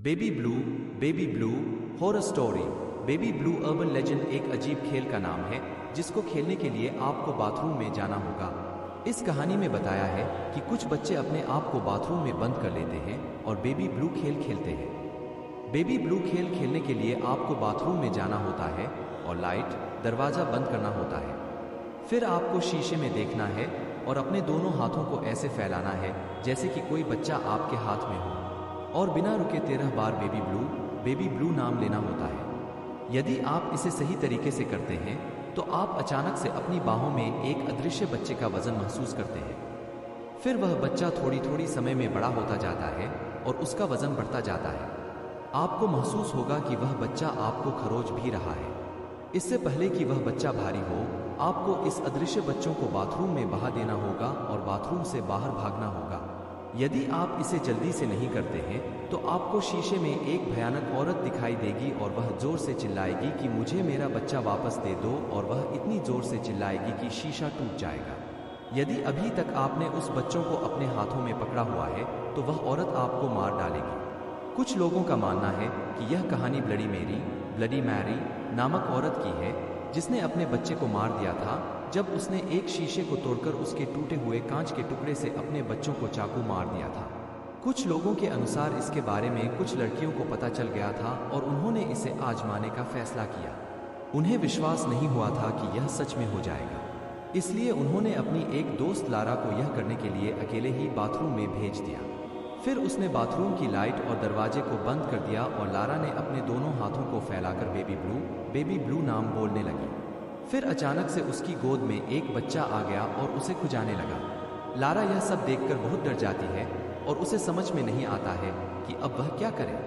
Baby blue horror story. Baby blue urban legend एक अजीब खेल का नाम है जिसको खेलने के लिए आपको बाथरूम में जाना होगा। इस कहानी में बताया है कि कुछ बच्चे अपने आप को बाथरूम में बंद कर लेते हैं और बेबी ब्लू खेल खेलते हैं। बेबी ब्लू खेल खेलने के लिए आपको बाथरूम में जाना होता है और लाइट दरवाज़ा बंद करना होता है। फिर आपको शीशे में देखना है और अपने दोनों हाथों को ऐसे फैलाना है जैसे कि कोई बच्चा आपके हाथ में हो और बिना रुके 13 बार बेबी ब्लू नाम लेना होता है। यदि आप इसे सही तरीके से करते हैं तो आप अचानक से अपनी बाहों में एक अदृश्य बच्चे का वजन महसूस करते हैं। फिर वह बच्चा थोड़ी समय में बड़ा होता जाता है और उसका वजन बढ़ता जाता है। आपको महसूस होगा कि वह बच्चा आपको खरोच भी रहा है। इससे पहले कि वह बच्चा भारी हो, आपको इस अदृश्य बच्चों को बाथरूम में बहा देना होगा और बाथरूम से बाहर भागना होगा। यदि आप इसे जल्दी से नहीं करते हैं तो आपको शीशे में एक भयानक औरत दिखाई देगी और वह जोर से चिल्लाएगी कि मुझे मेरा बच्चा वापस दे दो, और वह इतनी जोर से चिल्लाएगी कि शीशा टूट जाएगा। यदि अभी तक आपने उस बच्चों को अपने हाथों में पकड़ा हुआ है तो वह औरत आपको मार डालेगी। कुछ लोगों का मानना है कि यह कहानी ब्लडी मैरी नामक औरत की है जिसने अपने बच्चे को मार दिया था जब उसने एक शीशे को तोड़कर उसके टूटे हुए कांच के टुकड़े से अपने बच्चों को चाकू मार दिया था। कुछ लोगों के अनुसार इसके बारे में कुछ लड़कियों को पता चल गया था और उन्होंने इसे आजमाने का फैसला किया। उन्हें विश्वास नहीं हुआ था कि यह सच में हो जाएगा, इसलिए उन्होंने अपनी एक दोस्त लारा को यह करने के लिए अकेले ही बाथरूम में भेज दिया। फिर उसने बाथरूम की लाइट और दरवाजे को बंद कर दिया और लारा ने अपने दोनों हाथों को फैलाकर बेबी ब्लू नाम बोलने लगी। फिर अचानक से उसकी गोद में एक बच्चा आ गया और उसे खुजाने लगा। लारा यह सब देखकर बहुत डर जाती है और उसे समझ में नहीं आता है कि अब वह क्या करे।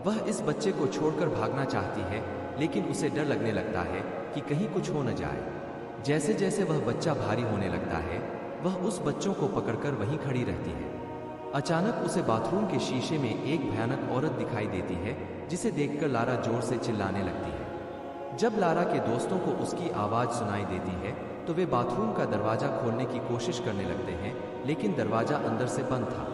वह इस बच्चे को छोड़कर भागना चाहती है, लेकिन उसे डर लगने लगता है कि कहीं कुछ हो न जाए। जैसे जैसे वह बच्चा भारी होने लगता है, वह उस बच्चों को पकड़कर वहीं खड़ी रहती है। अचानक उसे बाथरूम के शीशे में एक भयानक औरत दिखाई देती है जिसे देखकर लारा जोर से चिल्लाने लगती है। जब लारा के दोस्तों को उसकी आवाज़ सुनाई देती है तो वे बाथरूम का दरवाज़ा खोलने की कोशिश करने लगते हैं, लेकिन दरवाज़ा अंदर से बंद था।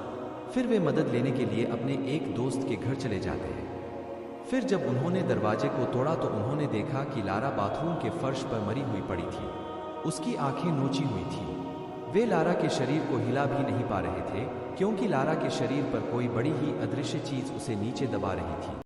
फिर वे मदद लेने के लिए अपने एक दोस्त के घर चले जाते हैं। फिर जब उन्होंने दरवाजे को तोड़ा तो उन्होंने देखा कि लारा बाथरूम के फर्श पर मरी हुई पड़ी थी। उसकी आंखें नोची हुई थी। वे लारा के शरीर को हिला भी नहीं पा रहे थे क्योंकि लारा के शरीर पर कोई बड़ी ही अदृश्य चीज़ उसे नीचे दबा रही थी।